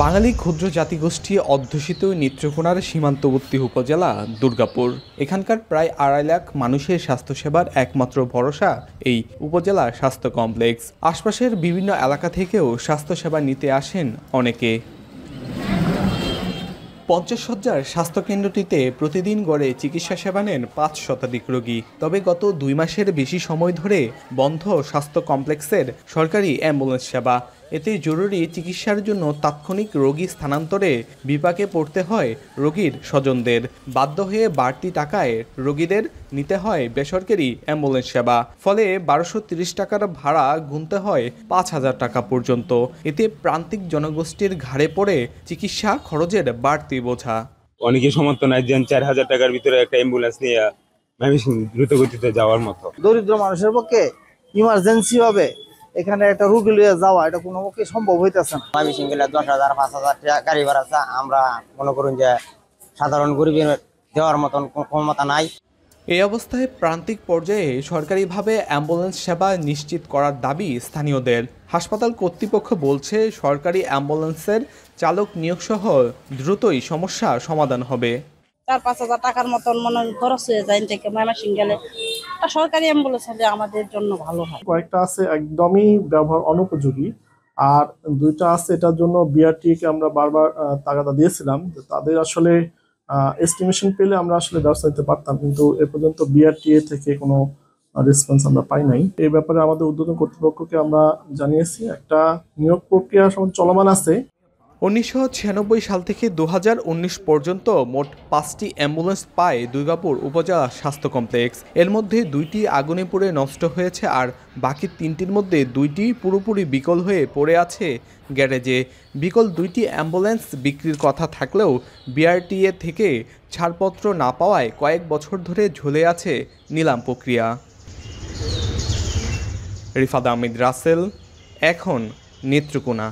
বাঙালি ক্ষুদ্র জাতিগোষ্ঠী অধ্যুষিত নেত্রকোনার সীমান্তবর্তী উপজেলা দুর্গাপুর। এখানকার প্রায় ২.৫ লাখ মানুষের স্বাস্থ্যসেবার একমাত্র ভরসা এই উপজেলা স্বাস্থ্য কমপ্লেক্স। আশপাশের বিভিন্ন এলাকা থেকেও স্বাস্থ্যসেবা নিতে আসেন অনেকে। ৫০ শয্যার স্বাস্থ্যকেন্দ্রটিতে প্রতিদিন গড়ে চিকিৎসা সেবা নেন ৫ শতাধিক রোগী। তবে গত ২ মাসের বেশি সময় ধরে বন্ধ স্বাস্থ্য কমপ্লেক্সের সরকারি অ্যাম্বুলেন্স সেবা। এতে জরুরি চিকিৎসার জন্য তাৎক্ষণিক রোগী স্থানান্তরে বিপাকে পড়তে হয় রোগীর স্বজনদের। বাধ্য হয়ে বাড়তি টাকায় রোগীদের নিতে হয় বেসরকারি অ্যাম্বুলেন্স সেবা। ফলে ১২৩০ টাকার ভাড়া গুনতে হয় ৫,০০০ টাকা পর্যন্ত। এতে প্রান্তিক জনগোষ্ঠীর ঘাড়ে পড়ে চিকিৎসা খরচের বাড়তি বোঝা। অনেকে সমর্থ নাই দেন ৪,০০০ টাকার ভিতরে একটা অ্যাম্বুলেন্স নিয়ে দ্রুত গতিতে যাওয়ার মতো। দরিদ্র মানুষের পক্ষে ইমার্জেন্সি ভাবে এখানে একটা রুগী লিয়ে যাওয়া এটা কোনো পক্ষে সম্ভব হইতেছে না। ময়মনসিং গেলে ১০,০০০ ৫,০০০ টাকা গাড়ি ভাড়া আছে, আমরা মনে করুন যে সাধারণ গরিবের দেওয়ার মতন ক্ষমতা নাই। এই অবস্থায় প্রান্তিক পর্যায়ে সরকারিভাবে অ্যাম্বুলেন্স সেবা নিশ্চিত করার দাবি স্থানীয়দের। হাসপাতাল কর্তৃপক্ষ বলছে, সরকারি অ্যাম্বুলেন্সের চালক নিয়োগ সহ দ্রুতই সমস্যা সমাধান হবে। ৪-৫,০০০ টাকার মতন মনে খরচ হয়ে যায় থেকে ময়মনসিং গেলে। সরকারি অ্যাম্বুলেন্স হলে আমাদের জন্য ভালো হয়। কয়েকটা আছে একদমই ব্যবহার অনুপযোগী, আর 2টা আছে এটার জন্য বিআরটি কে আমরা বারবার তাগাদা দিয়েছিলাম। তাদের আসলে এস্টিমেশন পেলে আমরা আসলে ব্যবস্থা নিতে পারতাম, কিন্তু এ পর্যন্ত বিআরটিএ থেকে কোনো রেসপন্স আমরা পাই নাই। এই ব্যাপারে আমাদের ঊর্ধ্বতন কর্তৃপক্ষকে আমরা জানিয়েছি। একটা নিয়োগ প্রক্রিয়া চলমান আছে। ১৯৯৬ সাল থেকে ২০১৯ পর্যন্ত মোট ৫টি অ্যাম্বুলেন্স পায় দুর্গাপুর উপজেলা স্বাস্থ্য কমপ্লেক্স। এর মধ্যে 2টি আগুনে পুড়ে নষ্ট হয়েছে, আর বাকি 3টির মধ্যে 2টি পুরোপুরি বিকল হয়ে পড়ে আছে গ্যারেজে। বিকল 2টি অ্যাম্বুলেন্স বিক্রির কথা থাকলেও বিআরটিএ থেকে ছাড়পত্র না পাওয়ায় কয়েক বছর ধরে ঝুলে আছে নিলাম প্রক্রিয়া। রিফাত আহমেদ রাসেল, এখন নেত্রকোনা।